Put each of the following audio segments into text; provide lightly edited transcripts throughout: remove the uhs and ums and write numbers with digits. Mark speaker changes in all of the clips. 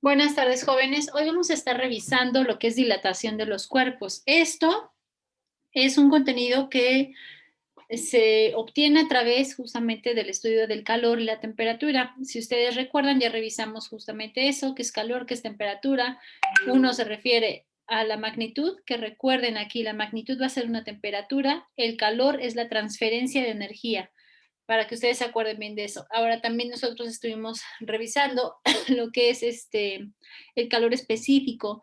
Speaker 1: Buenas tardes, jóvenes. Hoy vamos a estar revisando lo que es dilatación de los cuerpos. Esto es un contenido que se obtiene a través justamente del estudio del calor y la temperatura. Si ustedes recuerdan, ya revisamos justamente eso, qué es calor, qué es temperatura. Uno se refiere a la magnitud, que recuerden aquí, la magnitud va a ser una temperatura, el calor es la transferencia de energía, para que ustedes se acuerden bien de eso. Ahora también nosotros estuvimos revisando lo que es el calor específico,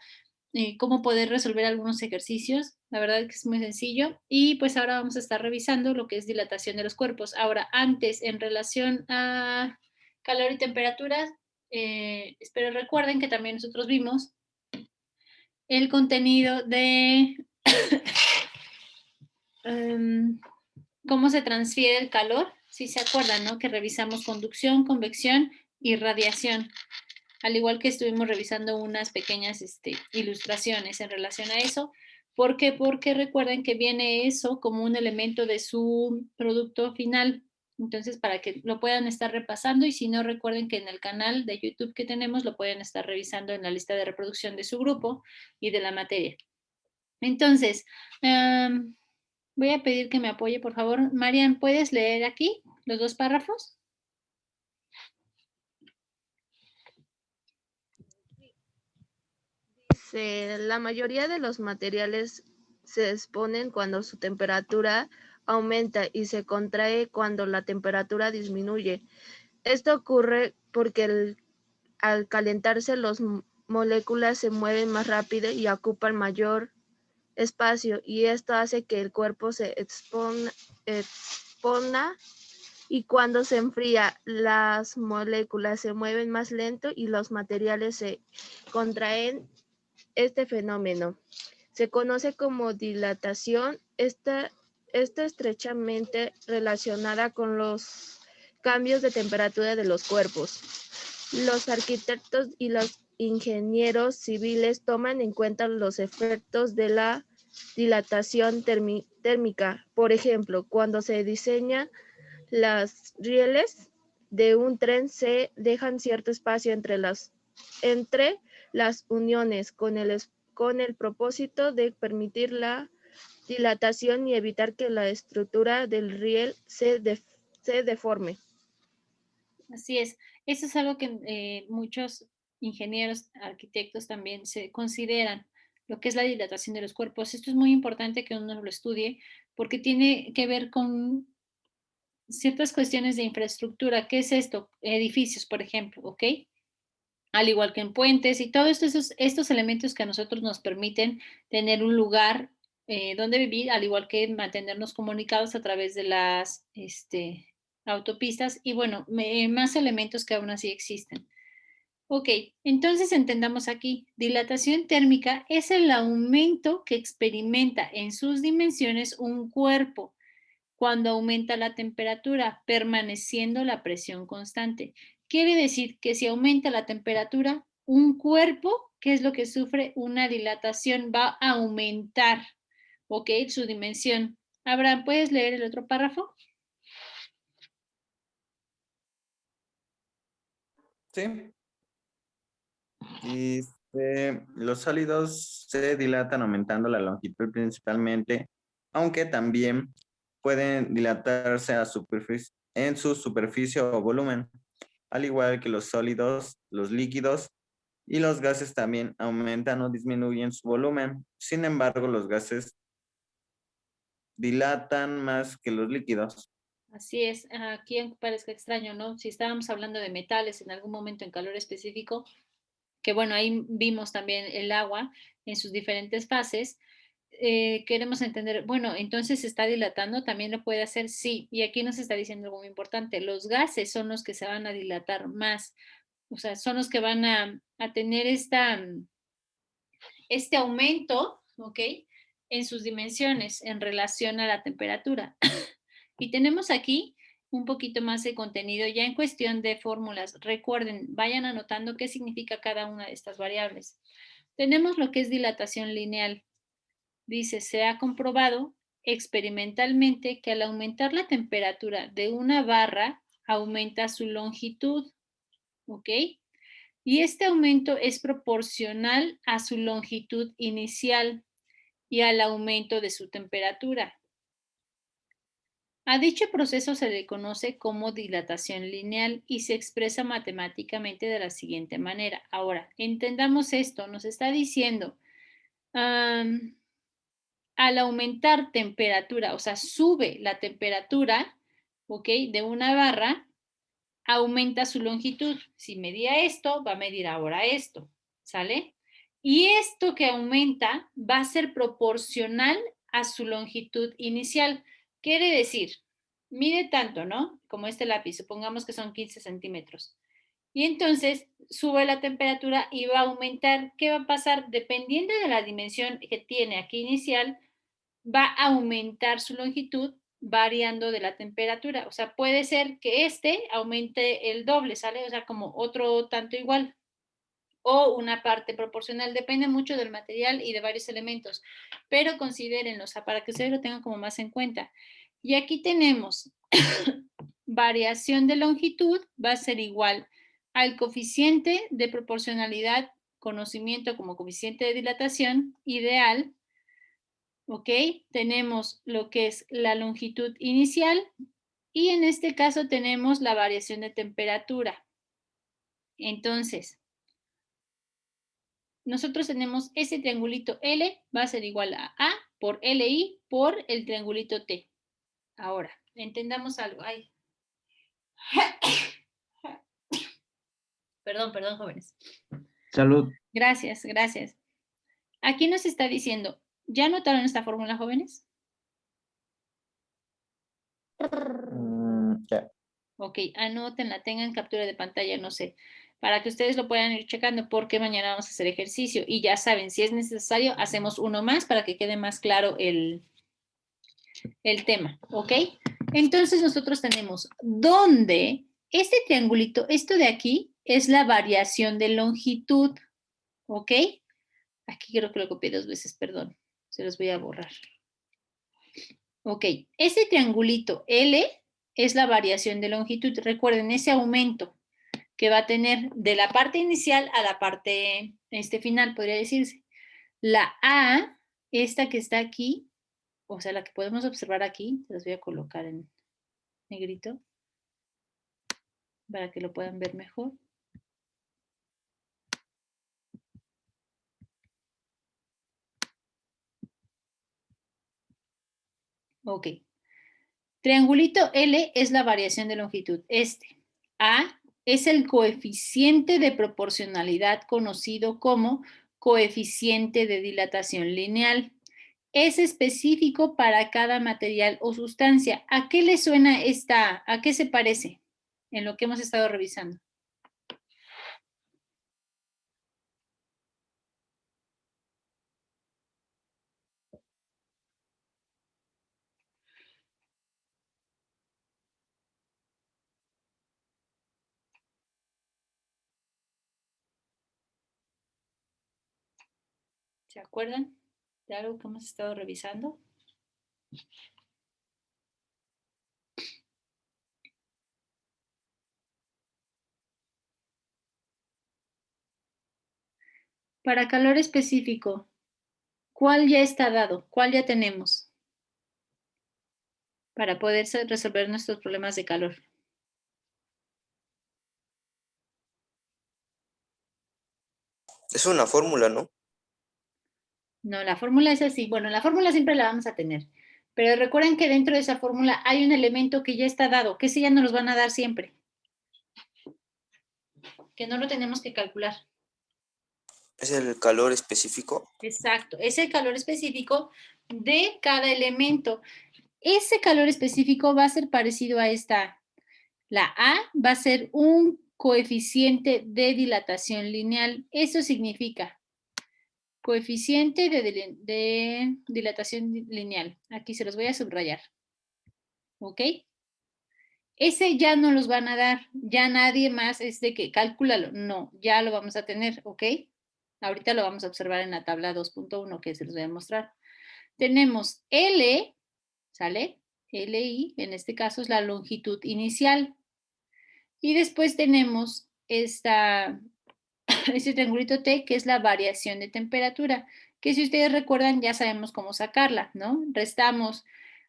Speaker 1: cómo poder resolver algunos ejercicios. La verdad que es muy sencillo. Y pues ahora vamos a estar revisando lo que es dilatación de los cuerpos. Ahora, antes, en relación a calor y temperatura, espero recuerden que también nosotros vimos el contenido de cómo se transfiere el calor. Si se acuerdan, ¿no? Que revisamos conducción, convección y radiación. Al igual que estuvimos revisando unas pequeñas ilustraciones en relación a eso. ¿Por qué? Porque recuerden que viene eso como un elemento de su producto final. Entonces, para que lo puedan estar repasando, y si no, recuerden que en el canal de YouTube que tenemos lo pueden estar revisando en la lista de reproducción de su grupo y de la materia. Entonces, voy a pedir que me apoye, por favor. Marian, ¿puedes leer aquí los dos párrafos?
Speaker 2: Dice, la mayoría de los materiales se exponen cuando su temperatura aumenta y se contrae cuando la temperatura disminuye. Esto ocurre porque al calentarse las moléculas se mueven más rápido y ocupan mayor espacio, y esto hace que el cuerpo se exponga, y cuando se enfría las moléculas se mueven más lento y los materiales se contraen. Este fenómeno se conoce como dilatación. Está estrechamente relacionada con los cambios de temperatura de los cuerpos. Los arquitectos y los ingenieros civiles toman en cuenta los efectos de la dilatación térmica. Por ejemplo, cuando se diseñan las rieles de un tren, se dejan cierto espacio entre las uniones con el propósito de permitir la dilatación y evitar que la estructura del riel se deforme.
Speaker 1: Así es. Eso es algo que muchos ingenieros, arquitectos también se consideran, lo que es la dilatación de los cuerpos. Esto es muy importante que uno lo estudie porque tiene que ver con ciertas cuestiones de infraestructura. ¿Qué es esto? Edificios, por ejemplo, ¿ok? Al igual que en puentes y todos estos elementos que a nosotros nos permiten tener un lugar donde vivir, al igual que mantenernos comunicados a través de las autopistas y bueno, más elementos que aún así existen. Ok, entonces entendamos aquí, dilatación térmica es el aumento que experimenta en sus dimensiones un cuerpo cuando aumenta la temperatura, permaneciendo la presión constante. Quiere decir que si aumenta la temperatura, un cuerpo, ¿qué es lo que sufre? Una dilatación va a aumentar, ¿ok? Su dimensión. Abraham, ¿puedes leer el otro párrafo?
Speaker 3: Sí. Dice, los sólidos se dilatan aumentando la longitud principalmente, aunque también pueden dilatarse en su superficie o volumen, al igual que los sólidos, los líquidos y los gases también aumentan o disminuyen su volumen. Sin embargo, los gases dilatan más que los líquidos.
Speaker 1: Así es, aquí aunque parezca extraño, ¿no? Si estábamos hablando de metales en algún momento en calor específico, que bueno, ahí vimos también el agua en sus diferentes fases, queremos entender, bueno, entonces se está dilatando, también lo puede hacer, sí, y aquí nos está diciendo algo muy importante, los gases son los que se van a dilatar más, o sea, son los que van a tener este aumento, ¿ok? En sus dimensiones en relación a la temperatura. Y tenemos aquí un poquito más de contenido ya en cuestión de fórmulas. Recuerden, vayan anotando qué significa cada una de estas variables. Tenemos lo que es dilatación lineal. Dice, se ha comprobado experimentalmente que al aumentar la temperatura de una barra, aumenta su longitud, ¿ok? Y este aumento es proporcional a su longitud inicial y al aumento de su temperatura. A dicho proceso se le conoce como dilatación lineal y se expresa matemáticamente de la siguiente manera. Ahora, entendamos esto, nos está diciendo, al aumentar temperatura, o sea, sube la temperatura, ¿ok? De una barra, aumenta su longitud. Si medía esto, va a medir ahora esto, ¿sale? Y esto que aumenta va a ser proporcional a su longitud inicial. Quiere decir, mide tanto, ¿no? Como este lápiz, supongamos que son 15 centímetros. Y entonces sube la temperatura y va a aumentar. ¿Qué va a pasar? Dependiendo de la dimensión que tiene aquí inicial, va a aumentar su longitud variando de la temperatura. O sea, puede ser que este aumente el doble, ¿sale? O sea, como otro tanto igual. O una parte proporcional. Depende mucho del material y de varios elementos. Pero considérenlo, o sea, para que ustedes lo tengan como más en cuenta. Y aquí tenemos variación de longitud va a ser igual al coeficiente de proporcionalidad, conocimiento como coeficiente de dilatación ideal. ¿Ok? Tenemos lo que es la longitud inicial y en este caso tenemos la variación de temperatura. Entonces, nosotros tenemos ese triangulito L va a ser igual a A por LI por el triangulito T. Ahora, entendamos algo. Ay. Perdón, jóvenes.
Speaker 3: Salud.
Speaker 1: Gracias, gracias. Aquí nos está diciendo, ¿ya notaron esta fórmula, jóvenes?
Speaker 3: Ya.
Speaker 1: Ok, anótenla, tengan captura de pantalla, no sé, para que ustedes lo puedan ir checando porque mañana vamos a hacer ejercicio y ya saben, si es necesario, hacemos uno más para que quede más claro el tema, ¿ok? Entonces nosotros tenemos donde este triangulito, esto de aquí, es la variación de longitud, ¿ok? Aquí creo que lo copié 2 veces, perdón, se los voy a borrar. Ok, ese triangulito L es la variación de longitud. Recuerden ese aumento que va a tener de la parte inicial a la parte final, podría decirse. La A, esta que está aquí, o sea, la que podemos observar aquí, se las voy a colocar en negrito para que lo puedan ver mejor. Ok. Triangulito L es la variación de longitud. Este. A es el coeficiente de proporcionalidad conocido como coeficiente de dilatación lineal. Es específico para cada material o sustancia. ¿A qué le suena esta? ¿A qué se parece en lo que hemos estado revisando? ¿Se acuerdan de algo que hemos estado revisando? Para calor específico, ¿cuál ya está dado? ¿Cuál ya tenemos? Para poder resolver nuestros problemas de calor.
Speaker 4: Es una fórmula, ¿no?
Speaker 1: No, la fórmula es así. Bueno, la fórmula siempre la vamos a tener. Pero recuerden que dentro de esa fórmula hay un elemento que ya está dado, que ese ya nos los van a dar siempre. Que no lo tenemos que calcular.
Speaker 4: Es el calor específico.
Speaker 1: Exacto, es el calor específico de cada elemento. Ese calor específico va a ser parecido a esta. La A va a ser un coeficiente de dilatación lineal. Eso significa coeficiente de dilatación lineal. Aquí se los voy a subrayar. ¿Ok? Ese ya no los van a dar. Ya nadie más es de que cálculalo. No, ya lo vamos a tener. ¿Ok? Ahorita lo vamos a observar en la tabla 2.1 que se los voy a mostrar. Tenemos L, ¿sale? LI, en este caso es la longitud inicial. Y después tenemos esta ese triangulito T, que es la variación de temperatura, que si ustedes recuerdan ya sabemos cómo sacarla, ¿no? Restamos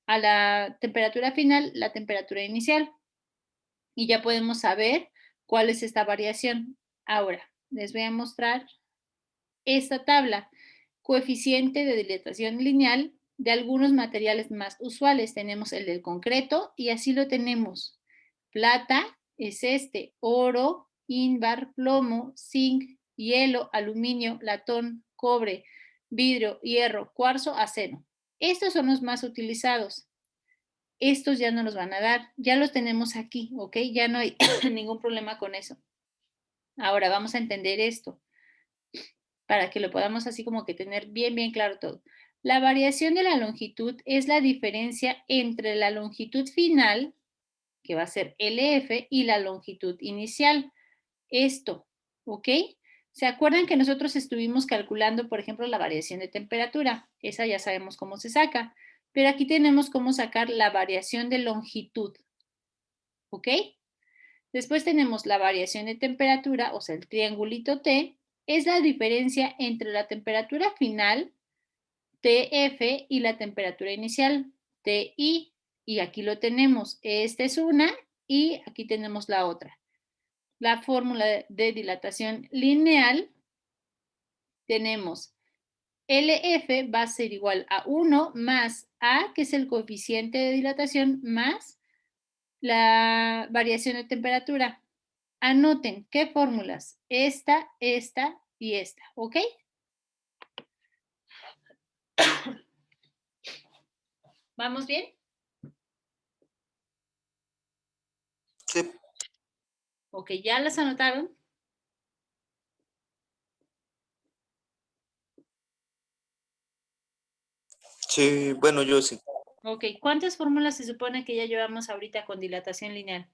Speaker 1: a la temperatura final la temperatura inicial y ya podemos saber cuál es esta variación. Ahora, les voy a mostrar esta tabla. Coeficiente de dilatación lineal de algunos materiales más usuales. Tenemos el del concreto y así lo tenemos. Plata es este, oro, ínbar, plomo, zinc, hielo, aluminio, latón, cobre, vidrio, hierro, cuarzo, acero. Estos son los más utilizados. Estos ya no los van a dar, ya los tenemos aquí, ¿ok? Ya no hay ningún problema con eso. Ahora vamos a entender esto para que lo podamos así como que tener bien, bien claro todo. La variación de la longitud es la diferencia entre la longitud final, que va a ser LF, y la longitud inicial. Esto, ¿ok? ¿Se acuerdan que nosotros estuvimos calculando, por ejemplo, la variación de temperatura? Esa ya sabemos cómo se saca. Pero aquí tenemos cómo sacar la variación de longitud, ¿ok? Después tenemos la variación de temperatura, o sea, el triangulito T, es la diferencia entre la temperatura final, TF, y la temperatura inicial, TI. Y aquí lo tenemos. Esta es una y aquí tenemos la otra. La fórmula de dilatación lineal tenemos LF va a ser igual a 1 más A, que es el coeficiente de dilatación, más la variación de temperatura. Anoten qué fórmulas. Esta y esta, ¿ok? ¿Vamos bien?
Speaker 4: Sí,
Speaker 1: Ok, ¿ya las anotaron?
Speaker 4: sí, bueno, yo sí.
Speaker 1: Ok, ¿cuántas fórmulas se supone que ya llevamos ahorita con dilatación lineal?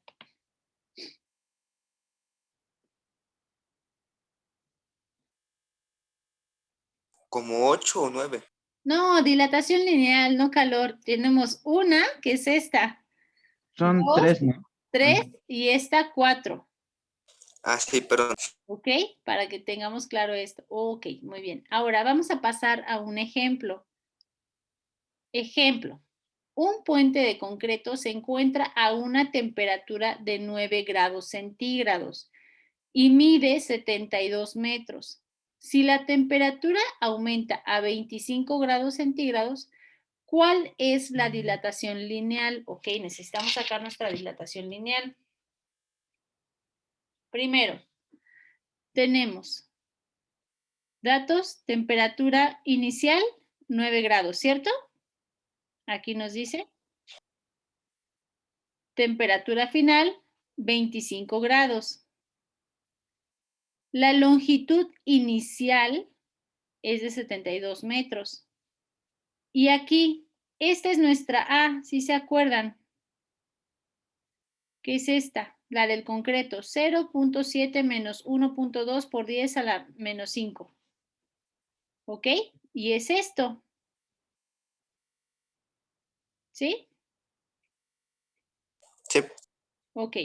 Speaker 4: Como 8 o 9.
Speaker 1: No, dilatación lineal, no calor. Tenemos una, que es esta.
Speaker 5: Son
Speaker 1: Dos,
Speaker 5: 3, ¿no?
Speaker 1: tres y esta 4.
Speaker 4: Ah, sí, perdón.
Speaker 1: ¿Ok? Para que tengamos claro esto. Ok, muy bien. Ahora vamos a pasar a un ejemplo. Ejemplo. Un puente de concreto se encuentra a una temperatura de 9 grados centígrados y mide 72 metros. Si la temperatura aumenta a 25 grados centígrados, ¿cuál es la dilatación lineal? Ok, necesitamos sacar nuestra dilatación lineal. Primero, tenemos datos, temperatura inicial, 9 grados, ¿cierto? Aquí nos dice temperatura final, 25 grados. La longitud inicial es de 72 metros. Y aquí, esta es nuestra A, si se acuerdan. ¿Qué es esta? La del concreto, 0.7 menos 1.2 por 10 a la menos 5. ¿Ok? Y es esto. ¿Sí?
Speaker 4: Sí,
Speaker 1: Ok.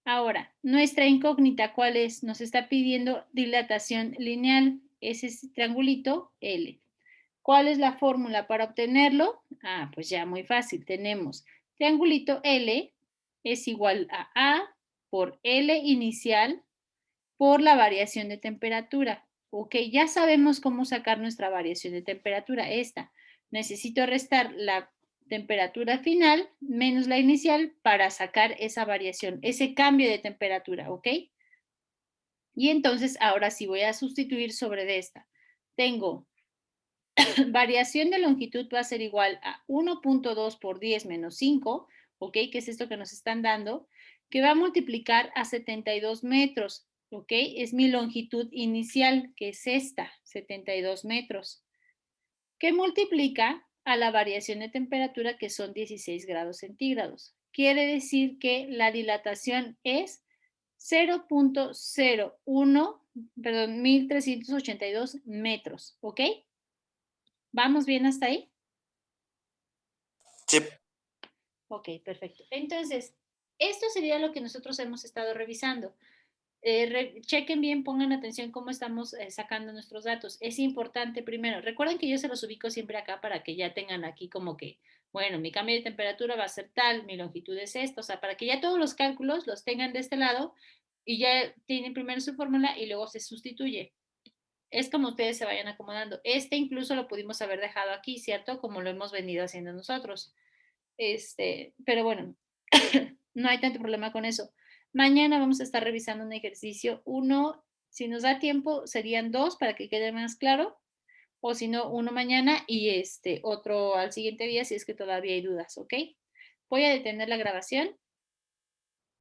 Speaker 1: Ahora, nuestra incógnita, ¿cuál es? Nos está pidiendo dilatación lineal. Ese es triangulito L. ¿Cuál es la fórmula para obtenerlo? Ah, pues ya muy fácil. Tenemos triangulito L es igual a A por L inicial por la variación de temperatura. Ok, ya sabemos cómo sacar nuestra variación de temperatura. Esta. Necesito restar la temperatura final menos la inicial para sacar esa variación, ese cambio de temperatura, ¿ok? Y entonces ahora sí voy a sustituir sobre de esta. Tengo variación de longitud va a ser igual a 1.2 por 10 menos 5, ¿ok? Que es esto que nos están dando, que va a multiplicar a 72 metros, ¿ok? Es mi longitud inicial, que es esta, 72 metros, que multiplica a la variación de temperatura, que son 16 grados centígrados. Quiere decir que la dilatación es 0.01, perdón, 1382 metros, ¿ok? ¿Vamos bien hasta ahí?
Speaker 4: sí,
Speaker 1: Ok, perfecto. Entonces, esto sería lo que nosotros hemos estado revisando. chequen bien, pongan atención cómo estamos sacando nuestros datos. Es importante primero, recuerden que yo se los ubico siempre acá para que ya tengan aquí como que, bueno, mi cambio de temperatura va a ser tal, mi longitud es esta, o sea, para que ya todos los cálculos los tengan de este lado y ya tienen primero su fórmula y luego se sustituye. Es como ustedes se vayan acomodando. Este incluso lo pudimos haber dejado aquí, ¿cierto? Como lo hemos venido haciendo nosotros. Pero bueno, no hay tanto problema con eso. Mañana vamos a estar revisando un ejercicio. Uno, si nos da tiempo, serían dos para que quede más claro. O si no, uno mañana y otro al siguiente día si es que todavía hay dudas, ¿ok? Voy a detener la grabación.